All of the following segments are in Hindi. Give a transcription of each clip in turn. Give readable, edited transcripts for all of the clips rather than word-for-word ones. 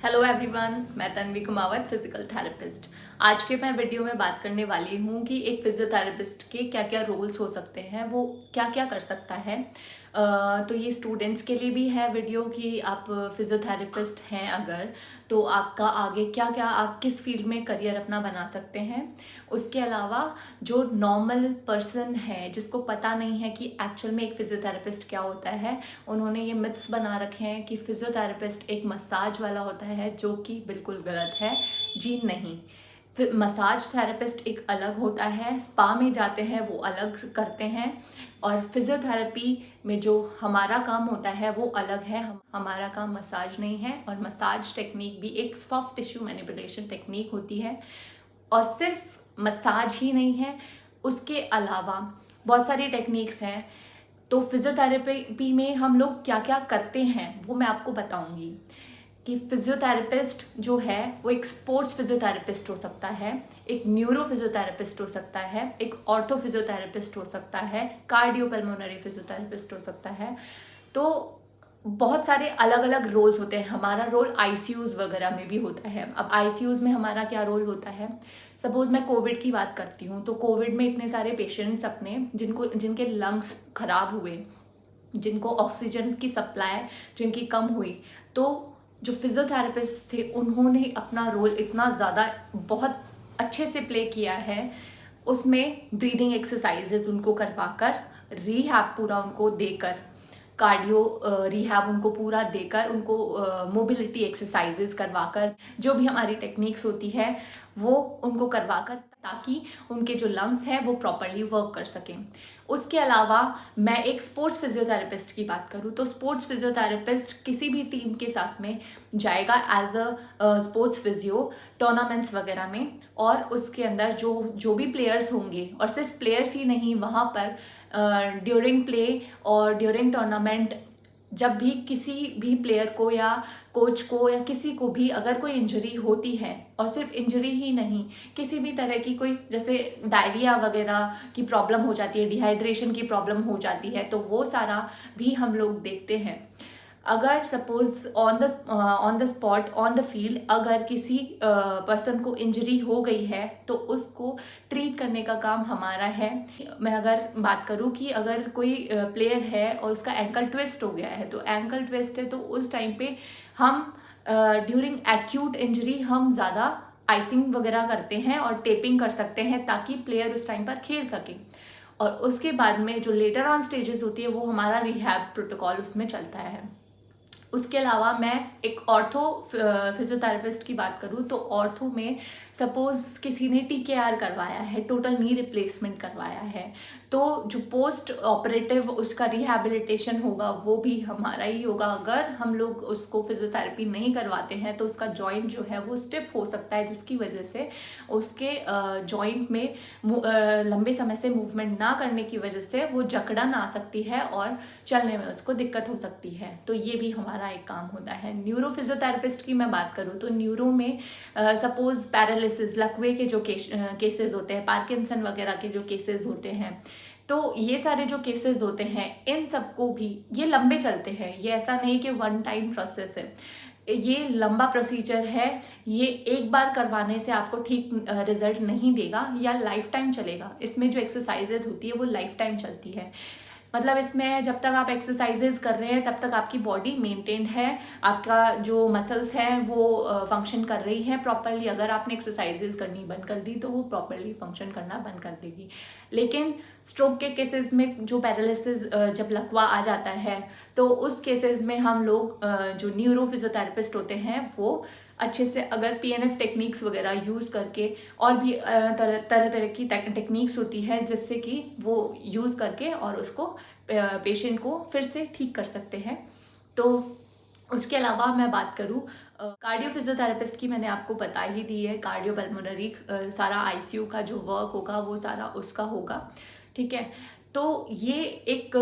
हेलो एवरीवन, मैं तन्वी कुमावत, फिजिकल थेरेपिस्ट। आज के मैं वीडियो में बात करने वाली हूँ कि एक फिजियोथेरेपिस्ट के क्या क्या रोल्स हो सकते हैं, वो क्या क्या कर सकता है। तो ये स्टूडेंट्स के लिए भी है वीडियो कि आप फिजियोथेरेपिस्ट हैं अगर, तो आपका आगे क्या क्या आप किस फील्ड में करियर अपना बना सकते हैं। उसके अलावा जो नॉर्मल पर्सन है जिसको पता नहीं है कि एक्चुअल में एक फिजियोथेरेपिस्ट क्या होता है, उन्होंने ये मिथ्स बना रखे हैं कि फिजियोथेरेपिस्ट एक मसाज वाला होता है, जो कि बिल्कुल गलत है। जी नहीं, फिर मसाज थेरेपिस्ट एक अलग होता है, स्पा में जाते हैं वो अलग करते हैं, और फिजियोथेरेपी में जो हमारा काम होता है वो अलग है। हमारा काम मसाज नहीं है, और मसाज टेक्निक भी एक सॉफ्ट टिश्यू मैनिपुलेशन टेक्निक होती है। और सिर्फ मसाज ही नहीं है, उसके अलावा बहुत सारी टेक्निक्स हैं। तो फिजियोथेरेपी में हम लोग क्या क्या करते हैं वो मैं आपको बताऊंगी। कि फिजियोथेरेपिस्ट जो है वो एक स्पोर्ट्स फिजियोथेरेपिस्ट हो सकता है, एक न्यूरो फिजियोथेरेपिस्ट हो सकता है, एक ऑर्थो फिजियोथेरेपिस्ट हो सकता है, कार्डियोपल्मोनरी फिजियोथेरेपिस्ट हो सकता है। तो बहुत सारे अलग अलग रोल्स होते हैं। हमारा रोल आईसीयूज़ वगैरह में भी होता है। अब आईसीयूज़ में हमारा क्या रोल होता है, सपोज़ मैं कोविड की बात करती हूँ, तो कोविड में इतने सारे पेशेंट्स अपने जिनके लंग्स खराब हुए, जिनको ऑक्सीजन की सप्लाई जिनकी कम हुई, तो जो फिजियोथेरेपिस्ट थे उन्होंने अपना रोल इतना ज़्यादा बहुत अच्छे से प्ले किया है। उसमें ब्रीदिंग एक्सरसाइजेज उनको करवाकर, रिहैब पूरा उनको देकर, कार्डियो रिहैब उनको पूरा देकर, उनको मोबिलिटी एक्सरसाइजेज करवाकर, जो भी हमारी टेक्निक्स होती है वो उनको करवाकर, ताकि उनके जो लंग्स हैं वो प्रॉपरली वर्क कर सकें। उसके अलावा मैं एक स्पोर्ट्स फिजियोथेरेपिस्ट की बात करूँ, तो स्पोर्ट्स फिजियोथेरेपिस्ट किसी भी टीम के साथ में जाएगा as a sports physio, tournaments वगैरह में, और उसके अंदर जो जो भी प्लेयर्स होंगे, और सिर्फ प्लेयर्स ही नहीं, वहाँ पर ड्यूरिंग प्ले और ड्यूरिंग टूर्नामेंट जब भी किसी भी प्लेयर को या कोच को या किसी को भी अगर कोई इंजरी होती है, और सिर्फ इंजरी ही नहीं, किसी भी तरह की कोई जैसे डायरिया वगैरह की प्रॉब्लम हो जाती है, डिहाइड्रेशन की प्रॉब्लम हो जाती है, तो वो सारा भी हम लोग देखते हैं। अगर suppose on the spot, on the field, अगर किसी पर्सन को इंजरी हो गई है तो उसको ट्रीट करने का काम हमारा है। मैं अगर बात करूँ कि अगर कोई प्लेयर है और उसका एंकल ट्विस्ट हो गया है, तो एंकल ट्विस्ट है तो उस टाइम पे हम ड्यूरिंग एक्यूट इंजरी हम ज़्यादा आइसिंग वगैरह करते हैं और टेपिंग कर सकते हैं, ताकि प्लेयर उस टाइम पर खेल सके। और उसके बाद में जो लेटर ऑन स्टेजेस होती है वो हमारा रिहैब प्रोटोकॉल उसमें चलता है। उसके अलावा मैं एक ऑर्थो फिजियोथेरेपिस्ट की बात करूँ, तो ऑर्थो में सपोज किसी ने टीकेआर करवाया है, टोटल नी रिप्लेसमेंट करवाया है, तो जो पोस्ट ऑपरेटिव उसका रिहैबिलिटेशन होगा वो भी हमारा ही होगा। अगर हम लोग उसको फिजियोथेरेपी नहीं करवाते हैं तो उसका जॉइंट जो है वो स्टिफ हो सकता है, जिसकी वजह से उसके जॉइंट में लंबे समय से मूवमेंट ना करने की वजह से वो जकड़न आ सकती है और चलने में उसको दिक्कत हो सकती है। तो ये भी हमारा एक काम होता है। न्यूरो फिजियोथेरेपिस्ट की मैं बात करूँ, तो न्यूरो में सपोज पैरालिसिस, लकवे के जो केसेस होते हैं, पार्किंसन वगैरह के जो केसेस होते हैं, तो ये सारे जो केसेस होते हैं, इन सबको भी, ये लंबे चलते हैं, ये ऐसा नहीं कि वन टाइम प्रोसेस है, ये लंबा प्रोसीजर है। ये एक बार करवाने से आपको ठीक रिजल्ट नहीं देगा, या लाइफ टाइम चलेगा। इसमें जो एक्सरसाइजेज होती है वो लाइफ टाइम चलती है। मतलब इसमें जब तक आप एक्सरसाइजेज कर रहे हैं तब तक आपकी बॉडी मेंटेन्ड है, आपका जो मसल्स हैं वो फंक्शन कर रही हैं प्रॉपरली। अगर आपने एक्सरसाइजेज करनी बंद कर दी तो वो प्रॉपरली फंक्शन करना बंद कर देगी। लेकिन स्ट्रोक के केसेस में जो पैरालिसिस, जब लकवा आ जाता है, तो उस केसेस में हम लोग जो न्यूरो फिजियोथेरेपिस्ट होते हैं वो अच्छे से, अगर पीएनएफ टेक्निक्स वगैरह यूज़ करके, और भी तरह तरह की टेक्निक्स होती है जिससे कि वो यूज़ करके और उसको पेशेंट को फिर से ठीक कर सकते हैं। तो उसके अलावा मैं बात करूँ कार्डियो फिजियोथेरेपिस्ट की, मैंने आपको बता ही दी है। कार्डियो पल्मोनरी सारा आईसीयू का जो वर्क होगा वो सारा उसका होगा, ठीक है। तो ये एक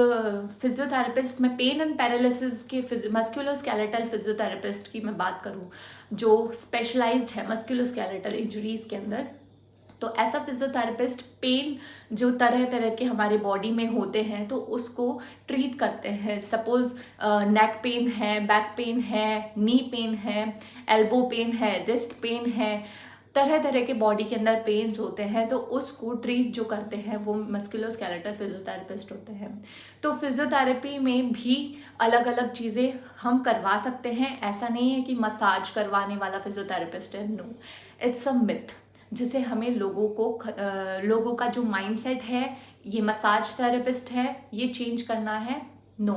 फिजियोथेरेपिस्ट में पेन एंड पैरालिसिस के मस्कुलोस्केलेटल फिजियोथेरेपिस्ट की मैं बात करूँ, जो स्पेशलाइज्ड है मस्कुलोस्केलेटल इंजरीज के अंदर, तो ऐसा फिजियोथेरेपिस्ट पेन जो तरह तरह के हमारे बॉडी में होते हैं तो उसको ट्रीट करते हैं। सपोज नेक पेन है, बैक पेन है, नी पेन है, एल्बो पेन है, रिस्ट पेन है, तरह तरह के बॉडी के अंदर पेन्स होते हैं तो उसको ट्रीट जो करते हैं वो मस्कुलोस्केलेटल फिजियोथेरेपिस्ट होते हैं। तो फिजियोथेरेपी में भी अलग अलग चीज़ें हम करवा सकते हैं। ऐसा नहीं है कि मसाज करवाने वाला फिजियोथेरेपिस्ट है, नो, इट्स अ मिथ जिसे हमें लोगों का जो माइंडसेट है ये मसाज थेरेपिस्ट है ये चेंज करना है। No,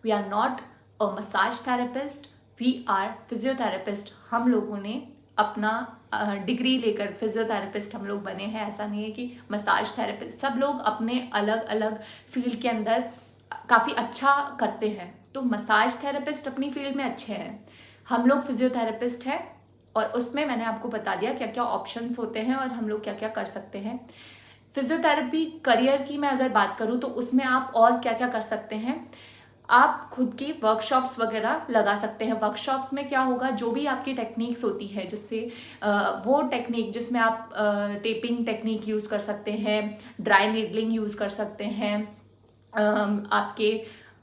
we are not a massage therapist, we are physiotherapist. हम लोगों ने अपना डिग्री लेकर फिजियोथेरेपिस्ट हम लोग बने हैं। ऐसा नहीं है कि मसाज थेरेपिस्ट, सब लोग अपने अलग अलग फील्ड के अंदर काफ़ी अच्छा करते हैं। तो मसाज थेरेपिस्ट अपनी फील्ड में अच्छे हैं, हम लोग फिजियोथेरेपिस्ट हैं और उसमें मैंने आपको बता दिया क्या क्या ऑप्शंस होते हैं और हम लोग क्या क्या कर सकते हैं। फिजियोथेरेपी करियर की मैं अगर बात करूँ तो उसमें आप और क्या क्या कर सकते हैं। आप खुद की वर्कशॉप्स वगैरह लगा सकते हैं। वर्कशॉप्स में क्या होगा, जो भी आपकी टेक्निक्स होती है जिससे वो टेक्निक जिसमें आप टेपिंग टेक्निक यूज़ कर सकते हैं, ड्राई नीडलिंग यूज़ कर सकते हैं, आपके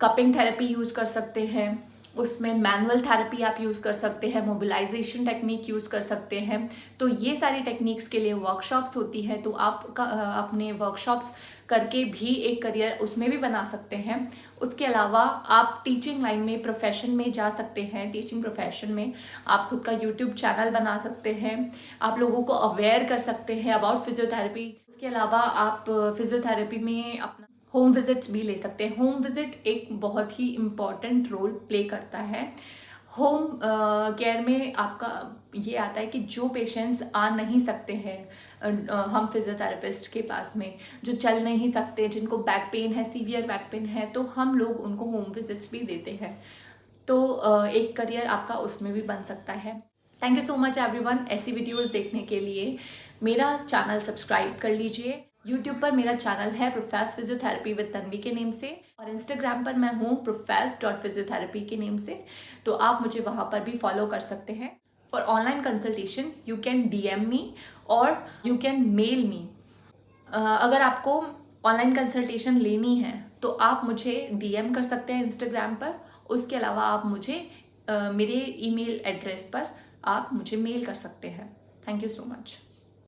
कपिंग थेरेपी यूज़ कर सकते हैं, उसमें मैनुअल थेरेपी आप यूज़ कर सकते हैं, मोबिलाइजेशन टेक्निक यूज़ कर सकते हैं। तो ये सारी टेक्निक्स के लिए वर्कशॉप्स होती है। तो आप अपने वर्कशॉप्स करके भी एक करियर उसमें भी बना सकते हैं। उसके अलावा आप टीचिंग लाइन में, प्रोफेशन में जा सकते हैं। टीचिंग प्रोफेशन में आप खुद का यूट्यूब चैनल बना सकते हैं, आप लोगों को अवेयर कर सकते हैं अबाउट फिजियोथेरेपी। उसके अलावा आप फिजियोथेरेपी में अपना होम विजिट्स भी ले सकते हैं। होम विजिट एक बहुत ही इम्पॉर्टेंट रोल प्ले करता है। होम केयर में आपका ये आता है कि जो पेशेंट्स आ नहीं सकते हैं हम फिजियोथेरेपिस्ट के पास में, जो चल नहीं सकते, जिनको बैक पेन है, सीवियर बैक पेन है, तो हम लोग उनको होम विजिट्स भी देते हैं। तो एक करियर आपका उसमें भी बन सकता है। Thank you so much everyone ऐसी वीडियोस देखने के लिए। मेरा चैनल सब्सक्राइब कर लीजिए। यूट्यूब पर मेरा चैनल है प्रोफेस फिजियोथेरेपी विद तन्वी के नेम से और इंस्टाग्राम पर मैं हूँ profess.physiotherapy के नेम से। तो आप मुझे वहाँ पर भी फॉलो कर सकते हैं। For online consultation you can DM मी और यू कैन मेल मी। अगर आपको ऑनलाइन कंसल्टेशन लेनी है तो आप मुझे DM कर सकते हैं इंस्टाग्राम पर। उसके अलावा आप मुझे मेरे ईमेल एड्रेस पर आप मुझे मेल कर सकते हैं। Thank you so much.